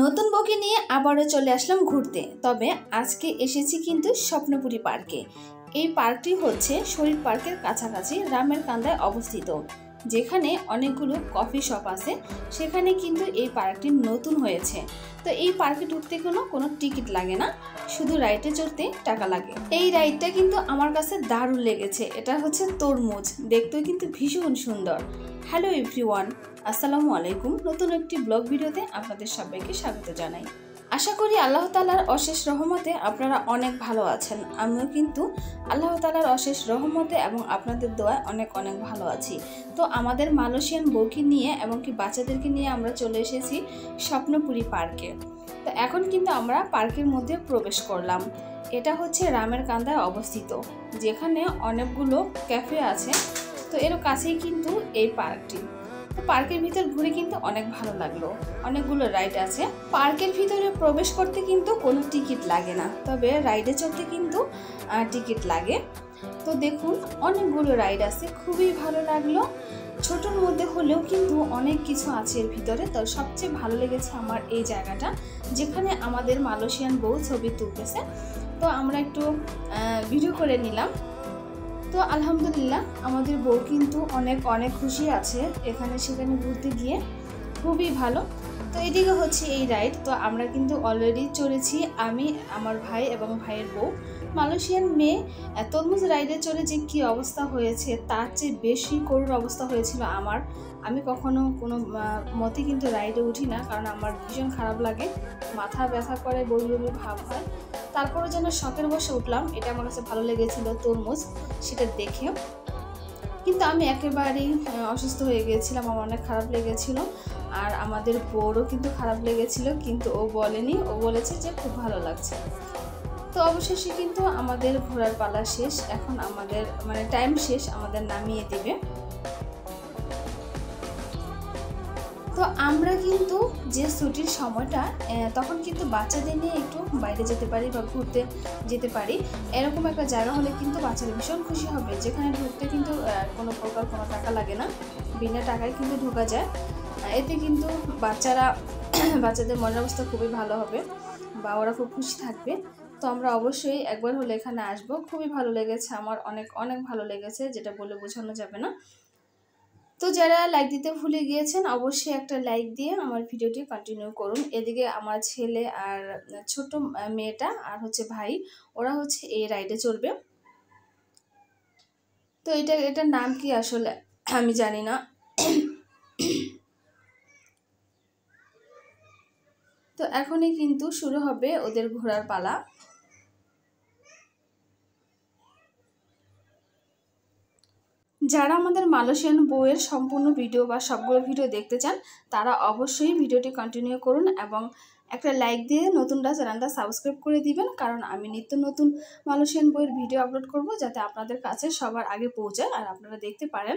নতুন বউকে নিয়ে আবারও চলে আসলাম ঘুরতে। তবে আজকে এসেছি কিন্তু স্বপ্নপুরী পার্কে। এই পার্কটি হচ্ছে শরীর পার্কের কাছাকাছি রামের কান্দায় অবস্থিত, যেখানে অনেকগুলো কফি শপ আছে। সেখানে কিন্তু এই পার্কটি নতুন হয়েছে। তো এই পার্কে ঢুকতে কোনো টিকিট লাগে না, শুধু রাইডে চড়তে টাকা লাগে। এই রাইডটা কিন্তু আমার কাছে দারুণ লেগেছে। এটা হচ্ছে তরমুজ, দেখতেও কিন্তু ভীষণ সুন্দর। হ্যালো এভরিওয়ান, আসসালামু আলাইকুম। নতুন একটি ব্লগ ভিডিওতে আপনাদের সবাইকে স্বাগত জানাই। আশা করি আল্লাহ তাআলার অশেষ রহমতে আপনারা অনেক ভালো আছেন। আমিও কিন্তু আল্লাহ তাআলার অশেষ রহমতে এবং আপনাদের দোয়ায় অনেক ভালো আছি। তো আমাদের মালয়েশিয়ান বউকে নিয়ে এবং কি বাচ্চাদেরকে নিয়ে আমরা চলে এসেছি স্বপ্নপুরী পার্কে। তো এখন কিন্তু আমরা পার্কের মধ্যে প্রবেশ করলাম। এটা হচ্ছে রামের কান্দায় অবস্থিত, যেখানে অনেকগুলো ক্যাফে আছে। তো এর কাছেই কিন্তু এই পার্কটি। পার্কের ভিতর ঘুরে কিন্তু অনেক ভালো লাগলো। অনেকগুলো রাইড আছে। পার্কের ভিতরে প্রবেশ করতে কিন্তু কোনো টিকিট লাগে না, তবে রাইডে চড়তে কিন্তু টিকিট লাগে। তো দেখুন, অনেকগুলো রাইড আছে, খুবই ভালো লাগলো। ছোটোর মধ্যে হলেও কিন্তু অনেক কিছু আছে এর ভিতরে। তো সবচেয়ে ভালো লেগেছে আমার এই জায়গাটা, যেখানে আমাদের মালয়েশিয়ান বউ ছবি তুলতেছে। তো আমরা একটু ভিডিও করে নিলাম। তো আলহামদুলিল্লাহ, আমাদের বউ কিন্তু অনেক খুশি আছে এখানে সেখানে ঘুরতে গিয়ে, খুবই ভালো। তো এদিকে হচ্ছে এই রাইড। তো আমরা কিন্তু অলরেডি চড়েছি, আমি, আমার ভাই এবং ভাইয়ের বউ। মালয়েশিয়ান মেয়ে তরমুজ রাইডে চড়ে যে কী অবস্থা হয়েছে, তার চেয়ে বেশি করুণ অবস্থা হয়েছিল আমার। আমি কখনো কোনো মতে কিন্তু রাইডে উঠি না, কারণ আমার ভীষণ খারাপ লাগে, মাথা ব্যথা করে, বমি ভাব হয়। তারপরে যেন শখের বসে উঠলাম, এটা আমার কাছে ভালো লেগেছিল তরমুজ, সেটা দেখে। কিন্তু আমি একেবারেই অসুস্থ হয়ে গিয়েছিলাম, আমার অনেক খারাপ লেগেছিল। আর আমাদের বউরও কিন্তু খারাপ লেগেছিল, কিন্তু ও বলেনি, ও বলেছে যে খুব ভালো লাগছে। তো অবশেষে কিন্তু আমাদের ঘোরার পালা শেষ। এখন আমাদের টাইম শেষ, আমাদের নামিয়ে দেবে। তো আমরা কিন্তু যে ছুটির সময়টা, তখন কিন্তু বাচ্চাদের নিয়ে একটু বাইরে যেতে পারি বা ঘুরতে যেতে পারি। এরকম একটা জায়গা হলে কিন্তু বাচ্চারা ভীষণ খুশি হবে, যেখানে ঢুকতে কিন্তু কোনো প্রকার কোনো টাকা লাগে না, বিনা টাকায় কিন্তু ঢোকা যায়। এতে কিন্তু বাচ্চাদের মনের অবস্থা খুবই ভালো হবে, বা ওরা খুব খুশি থাকবে। তো আমরা অবশ্যই একবার হলে এখানে আসবো। খুবই ভালো লেগেছে আমার, অনেক ভালো লেগেছে, যেটা বলে বোঝানো যাবে না। তো যারা লাইক দিতে ভুলে গিয়েছেন, অবশ্যই একটা লাইক দিয়ে আমার ভিডিওটি কন্টিনিউ করুন। এদিকে আমার ছেলে আর ছোট মেয়েটা আর হচ্ছে ভাই, ওরা হচ্ছে এই রাইডে চড়বে। তো এটার নাম কি আসলে আমি জানি না। তো এখনই কিন্তু শুরু হবে ওদের ঘোরার পালা। যারা আমাদের মালয়েশিয়ান বউয়ের সম্পূর্ণ ভিডিও বা সবগুলো ভিডিও দেখতে চান, তারা অবশ্যই ভিডিওটি কন্টিনিউ করুন এবং একটা লাইক দিয়ে নতুনটা চ্যানেলটা সাবস্ক্রাইব করে দিবেন, কারণ আমি নিত্য নতুন মালয়েশিয়ান বউয়ের ভিডিও আপলোড করব, যাতে আপনাদের কাছে সবার আগে পৌঁছায় আর আপনারা দেখতে পারেন।